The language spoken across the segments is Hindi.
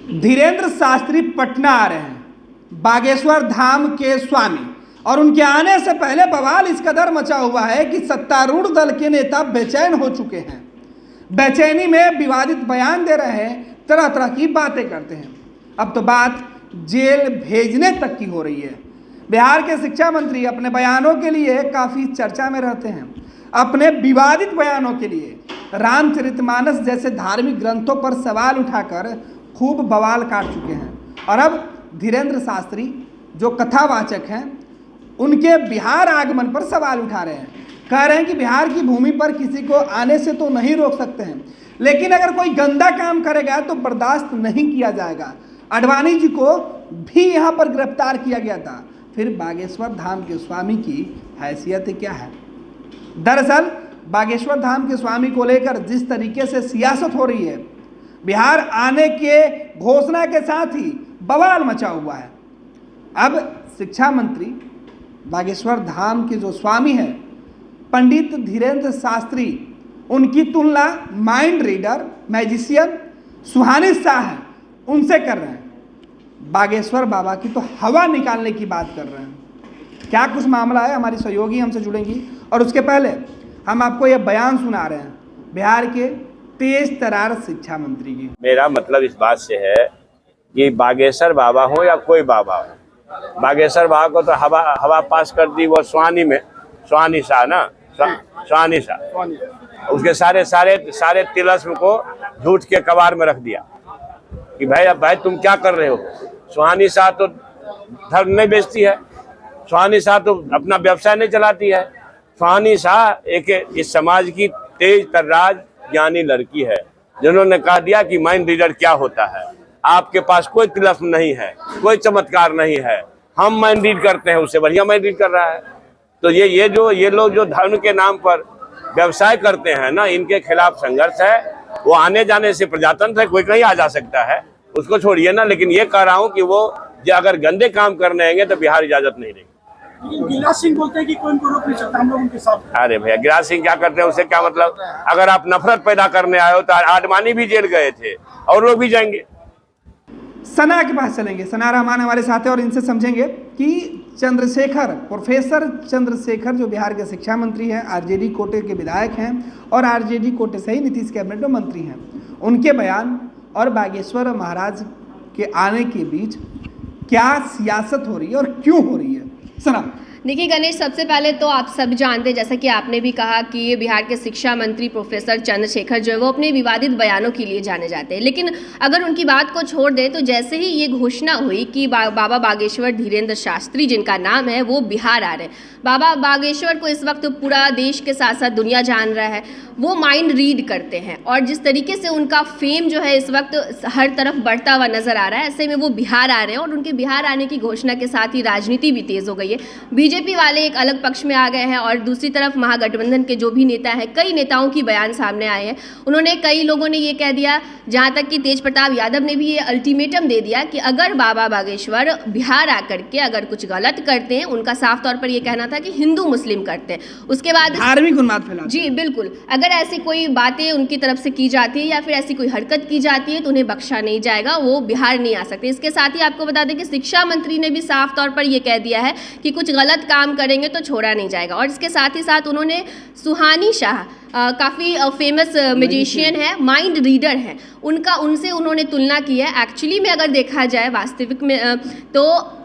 धीरेन्द्र शास्त्री पटना आ रहे हैं, बागेश्वर धाम के स्वामी, और उनके आने से पहले बवाल इस कदर मचा हुआ है कि सत्तारूढ़ दल के नेता बेचैन हो चुके हैं। बेचैनी में विवादित बयान दे रहे हैं, तरह तरह की बातें करते हैं। अब तो बात जेल भेजने तक की हो रही है। बिहार के शिक्षा मंत्री अपने बयानों के लिए काफ़ी चर्चा में रहते हैं। अपने विवादित बयानों के लिए रामचरितमानस जैसे धार्मिक ग्रंथों पर सवाल उठाकर खूब बवाल काट चुके हैं। और अब धीरेन्द्र शास्त्री जो कथावाचक हैं, उनके बिहार आगमन पर सवाल उठा रहे हैं। कह रहे हैं कि बिहार की भूमि पर किसी को आने से तो नहीं रोक सकते हैं, लेकिन अगर कोई गंदा काम करेगा तो बर्दाश्त नहीं किया जाएगा। आडवाणी जी को भी यहाँ पर गिरफ्तार किया गया था। फिर बागेश्वर धाम के स्वामी की हैसियत क्या है? दरअसल बागेश्वर धाम के स्वामी को लेकर जिस तरीके से सियासत हो रही है, बिहार आने के घोषणा के साथ ही बवाल मचा हुआ है। अब शिक्षा मंत्री बागेश्वर धाम के जो स्वामी हैं पंडित धीरेन्द्र शास्त्री, उनकी तुलना माइंड रीडर, मैजिशियन सुहानी शाह है उनसे कर रहे हैं। बागेश्वर बाबा की तो हवा निकालने की बात कर रहे हैं। क्या कुछ मामला है, हमारी सहयोगी हमसे जुड़ेंगी, और उसके पहले हम आपको ये बयान सुना रहे हैं बिहार के तेज तरार शिक्षा मंत्री की। मेरा मतलब इस बात से है कि बागेश्वर बाबा हो या कोई बाबा हो, बागेश्वर बाबा को तो हवा पास कर दी वो सुहानी में, सुहानी शाह ना, सुहानी शाह, उसके सारे तिलस्म को झूठ के कबार में रख दिया कि भाई अब भाई तुम क्या कर रहे हो। सुहानी शाह तो धर्म नहीं बेचती है, सुहानी शाह तो अपना व्यवसाय नहीं चलाती है। सुहानी शाह एक इस समाज की तेज तर्राज ज्ञानी लड़की है, जिन्होंने कह दिया कि माइंड रीडर क्या होता है। आपके पास कोई तिलस्म नहीं है, कोई चमत्कार नहीं है, हम माइंड रीड करते हैं, उससे बढ़िया माइंड रीड कर रहा है। तो ये लोग जो धर्म के नाम पर व्यवसाय करते हैं ना, इनके खिलाफ संघर्ष है। वो आने जाने से प्रजातंत्र है, कोई कहीं आ जा सकता है, उसको छोड़िए ना। लेकिन ये कह रहा हूँ कि वो अगर गंदे काम करने आएंगे तो बिहार इजाजत नहीं देगी। गिरिराज सिंह बोलते हैं कि कोई इनको रोक नहीं सकता, हम लोग उनके साथ। अरे भैया, गिरिराज सिंह क्या करते हैं उससे क्या मतलब? अगर आप नफरत पैदा करने आए हो तो आडवाणी भी जेल गए थे और लोग भी जाएंगे। सना के पास चलेंगे, सना रहमान हमारे साथ है और इनसे समझेंगे कि चंद्रशेखर, प्रोफेसर चंद्रशेखर जो बिहार के शिक्षा मंत्री हैं, आरजेडी कोटे के विधायक हैं और आरजेडी कोटे से ही नीतीश कैबिनेट में मंत्री हैं, उनके बयान और बागेश्वर महाराज के आने के बीच क्या सियासत हो रही है और क्यों हो रही है? सना। देखिए गणेश, सबसे पहले तो आप सब जानते हैं, जैसा कि आपने भी कहा कि ये बिहार के शिक्षा मंत्री प्रोफेसर चंद्रशेखर जो है वो अपने विवादित बयानों के लिए जाने जाते हैं। लेकिन अगर उनकी बात को छोड़ दें तो जैसे ही ये घोषणा हुई कि बाबा बागेश्वर धीरेन्द्र शास्त्री जिनका नाम है वो बिहार आ रहे हैं, बाबा बागेश्वर को इस वक्त पूरा देश के साथ साथ दुनिया जान रहा है। वो माइंड रीड करते हैं और जिस तरीके से उनका फेम जो है इस वक्त हर तरफ बढ़ता हुआ नजर आ रहा है, ऐसे में वो बिहार आ रहे हैं और उनके बिहार आने की घोषणा के साथ ही राजनीति भी तेज हो गई है। बीजेपी वाले एक अलग पक्ष में आ गए हैं और दूसरी तरफ महागठबंधन के जो भी नेता हैं, कई नेताओं की बयान सामने आए हैं। उन्होंने, कई लोगों ने ये कह दिया, जहाँ तक कि तेज प्रताप यादव ने भी ये अल्टीमेटम दे दिया कि अगर बाबा बागेश्वर बिहार आकर के अगर कुछ गलत करते हैं, उनका साफ तौर पर यह कहना था कि हिंदू मुस्लिम करते हैं, उसके बाद धार्मिक उन्माद फैलाते। जी बिल्कुल, अगर ऐसी कोई बातें उनकी तरफ से की जाती है या फिर ऐसी कोई हरकत की जाती है तो उन्हें बख्शा नहीं जाएगा, वो बिहार नहीं आ सकते। इसके साथ ही आपको बता दें कि शिक्षा मंत्री ने भी साफ तौर पर यह कह दिया है कि कुछ गलत काम करेंगे तो छोड़ा नहीं जाएगा। और इसके साथ ही साथ उन्होंने सुहानी शाह काफ़ी फेमस मैजिशियन है, माइंड रीडर है, उनसे उन्होंने तुलना की है। एक्चुअली में अगर देखा जाए वास्तविक में तो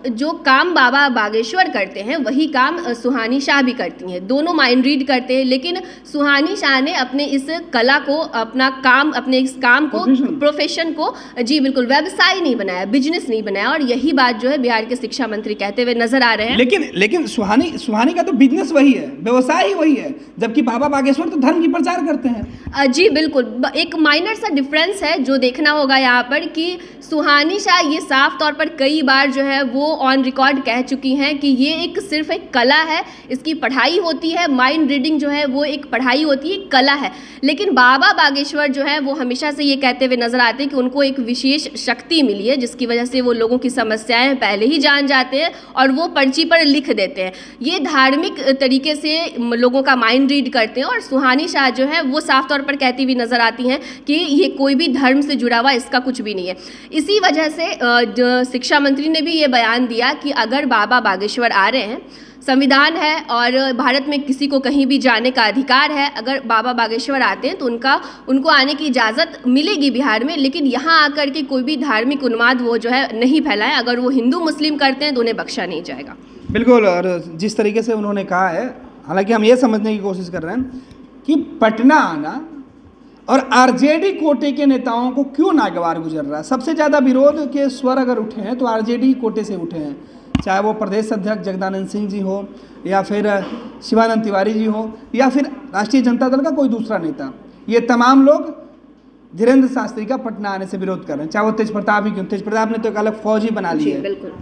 जो काम बाबा बागेश्वर करते हैं वही काम सुहानी शाह भी करती हैं। दोनों माइंड रीड करते हैं, लेकिन सुहानी शाह ने अपने इस कला को, अपने इस काम को, प्रोफेशन को, जी बिल्कुल, व्यवसाय नहीं बनाया, बिजनेस नहीं बनाया। और यही बात जो है बिहार के शिक्षा मंत्री कहते हुए नजर आ रहे हैं। लेकिन सुहानी का तो बिजनेस वही है, व्यवसाय ही वही है, जबकि बाबा बागेश्वर तो धर्म की प्रचार करते हैं। जी बिल्कुल, एक माइनर सा डिफरेंस है जो देखना होगा यहाँ पर कि सुहानी शाह ये साफ तौर पर कई बार जो है वो ऑन रिकॉर्ड कह चुकी हैं कि ये सिर्फ एक कला है, इसकी पढ़ाई होती है, माइंड रीडिंग जो है वो एक पढ़ाई होती है, एक कला है। लेकिन बाबा बागेश्वर जो है वो हमेशा से ये कहते हुए नजर आते हैं कि उनको एक विशेष शक्ति मिली है जिसकी वजह से वो लोगों की समस्याएं पहले ही जान जाते हैं और वो पर्ची पर लिख देते हैं। ये धार्मिक तरीके से लोगों का माइंड रीड करते हैं और सुहानी शाह जो है वो साफ तौर तौर पर कहती हुई नजर आती हैं कि ये कोई भी धर्म से जुड़ा हुआ इसका कुछ भी नहीं है। इसी वजह से शिक्षा मंत्री ने भी ये बयान दिया कि अगर बाबा बागेश्वर आ रहे हैं, संविधान है और भारत में किसी को कहीं भी जाने का अधिकार है, अगर बाबा बागेश्वर आते हैं तो उनको आने की इजाज़त मिलेगी बिहार में, लेकिन यहाँ आकर के कोई भी धार्मिक उन्माद वो जो है नहीं फैलाएं। अगर वो हिंदू मुस्लिम करते हैं तो उन्हें बख्शा नहीं जाएगा। बिल्कुल, और जिस तरीके से उन्होंने कहा है, हालांकि हम ये समझने की कोशिश कर रहे हैं कि पटना आना और आरजेडी कोटे के नेताओं को क्यों नागवार गुजर रहा है। सबसे ज़्यादा विरोध के स्वर अगर उठे हैं तो आरजेडी कोटे से उठे हैं, चाहे वो प्रदेश अध्यक्ष जगदानंद सिंह जी हो या फिर शिवानंद तिवारी जी हो या फिर राष्ट्रीय जनता दल का कोई दूसरा नेता। ये तमाम लोग धीरेन्द्र शास्त्री का पटना आने से विरोध कर रहे हैं, चाहे वो तेज प्रताप ही क्यों। तेज प्रताप ने तो एक अलग फौज ही बना ली है। बिल्कुल,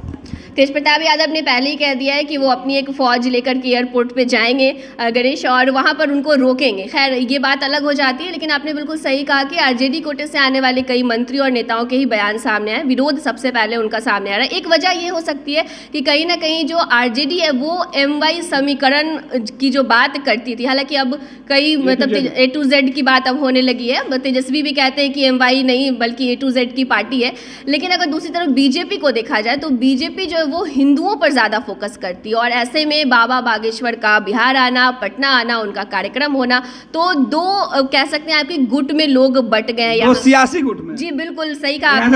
तेज प्रताप यादव ने पहले ही कह दिया है कि वो अपनी एक फौज लेकर के एयरपोर्ट पे जाएंगे गणेश, और वहाँ पर उनको रोकेंगे। खैर ये बात अलग हो जाती है, लेकिन आपने बिल्कुल सही कहा कि आरजेडी कोटे से आने वाले कई मंत्री और नेताओं के ही बयान सामने आए, विरोध सबसे पहले उनका सामने आ रहा है। एक वजह ये हो सकती है कि कहीं ना कहीं जो आरजेडी है वो MY समीकरण की जो बात करती थी, हालांकि अब कई मतलब A to Z की बात अब होने लगी है। तेजस्वी भी कहते हैं कि MY नहीं बल्कि A to Z की पार्टी है, लेकिन अगर दूसरी तरफ बीजेपी को देखा जाए तो बीजेपी जो है वो हिंदुओं पर ज़्यादा फोकस करती है, और ऐसे में बाबा बागेश्वर का बिहार आना, पटना आना, उनका कार्यक्रम होना, तो दो कह सकते हैं आपके गुट में लोग बट गए हैं, सियासी गुट में। जी बिल्कुल सही कहा,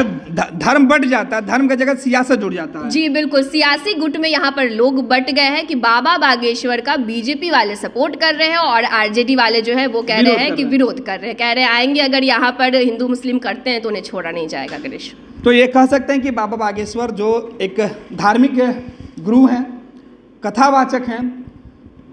धर्म बट जाता है, धर्म का जगह सियासत जुड़ जाता है। जी बिल्कुल, सियासी गुट में यहाँ पर लोग बट गए हैं कि बाबा बागेश्वर का बीजेपी वाले सपोर्ट कर रहे हैं और आरजेडी वाले जो है वो कह रहे हैं कि विरोध कर रहे हैं, कह रहे हैं आएंगे अगर यहाँ पर हिंदू मुस्लिम करते हैं तो उन्हें छोड़ा नहीं जाएगा। गणेश, तो ये कह सकते हैं कि बाबा बागेश्वर जो एक धार्मिक गुरु हैं, कथावाचक हैं,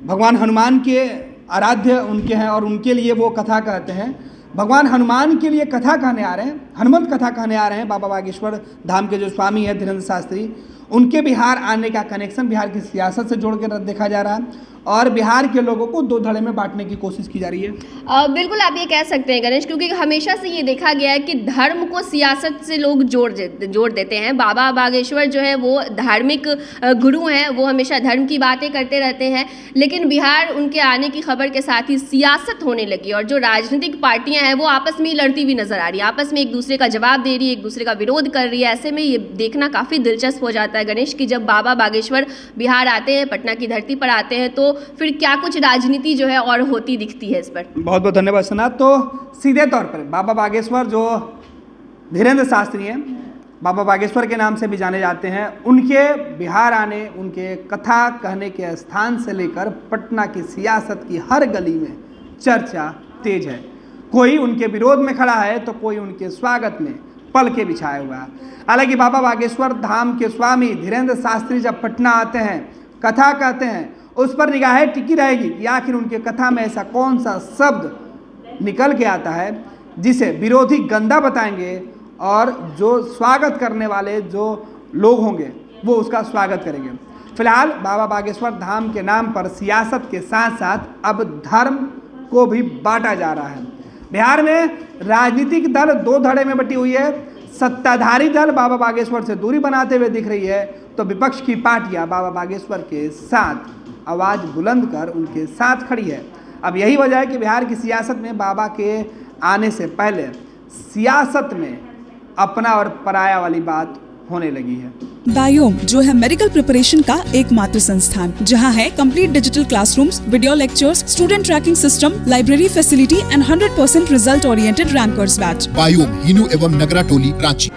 भगवान हनुमान के आराध्य उनके हैं और उनके लिए वो कथा कहते हैं। भगवान हनुमान के लिए कथा कहने आ रहे हैं, हनुमत कथा कहने आ रहे हैं बाबा बागेश्वर धाम के जो स्वामी है धीरेन्द्र शास्त्री। उनके बिहार आने का कनेक्शन बिहार की सियासत से जोड़ कर देखा जा रहा है और बिहार के लोगों को दो धड़े में बांटने की कोशिश की जा रही है। बिल्कुल आप ये कह सकते हैं गणेश, क्योंकि हमेशा से ये देखा गया है कि धर्म को सियासत से लोग जोड़ देते हैं। बाबा बागेश्वर जो है वो धार्मिक गुरु हैं, वो हमेशा धर्म की बातें करते रहते हैं, लेकिन बिहार उनके आने की खबर के साथ ही सियासत होने लगी और जो राजनीतिक पार्टियां हैं वो आपस में ही लड़ती हुई नजर आ रही है, आपस में एक दूसरे का जवाब दे रही है, एक दूसरे का विरोध कर रही है। ऐसे में ये देखना काफ़ी दिलचस्प हो जाता है गणेश कि जब बाबा बागेश्वर बिहार आते हैं, पटना की धरती पर आते हैं, तो फिर क्या कुछ राजनीति जो है और होती दिखती है इस पर। बहुत बहुत धन्यवाद सना। तो सीधे तौर पर बाबा बागेश्वर जो धीरेन्द्र शास्त्री हैं, बाबा बागेश्वर के नाम से भी जाने जाते हैं, उनके बिहार आने, उनके कथा कहने के स्थान से लेकर पटना की सियासत की हर गली में चर्चा तेज है। कोई उनके विरोध में खड़ा है तो कोई उनके स्वागत में पल के बिछाए हुआ है। हालांकि बाबा बागेश्वर धाम के स्वामी धीरेन्द्र शास्त्री जब पटना आते हैं, कथा कहते हैं, उस पर निगाहें टिकी रहेगी कि आखिर उनके कथा में ऐसा कौन सा शब्द निकल के आता है जिसे विरोधी गंदा बताएंगे और जो स्वागत करने वाले जो लोग होंगे वो उसका स्वागत करेंगे। फिलहाल बाबा बागेश्वर धाम के नाम पर सियासत के साथ साथ अब धर्म को भी बांटा जा रहा है। बिहार में राजनीतिक दल दो धड़े में बटी हुई है। सत्ताधारी दल बाबा बागेश्वर से दूरी बनाते हुए दिख रही है, तो विपक्ष की पार्टियां बाबा बागेश्वर के साथ आवाज़ बुलंद कर उनके साथ खड़ी है। अब यही वजह है कि बिहार की सियासत में बाबा के आने से पहले सियासत में अपना और पराया वाली बात होने लगी है। बायोम जो है मेडिकल प्रिपरेशन का एकमात्र संस्थान जहां है complete digital classrooms, video lectures, student tracking system, library facility and 100% result oriented rankers batch. Biome, Hinoo एवं नगरा टोली, रांची।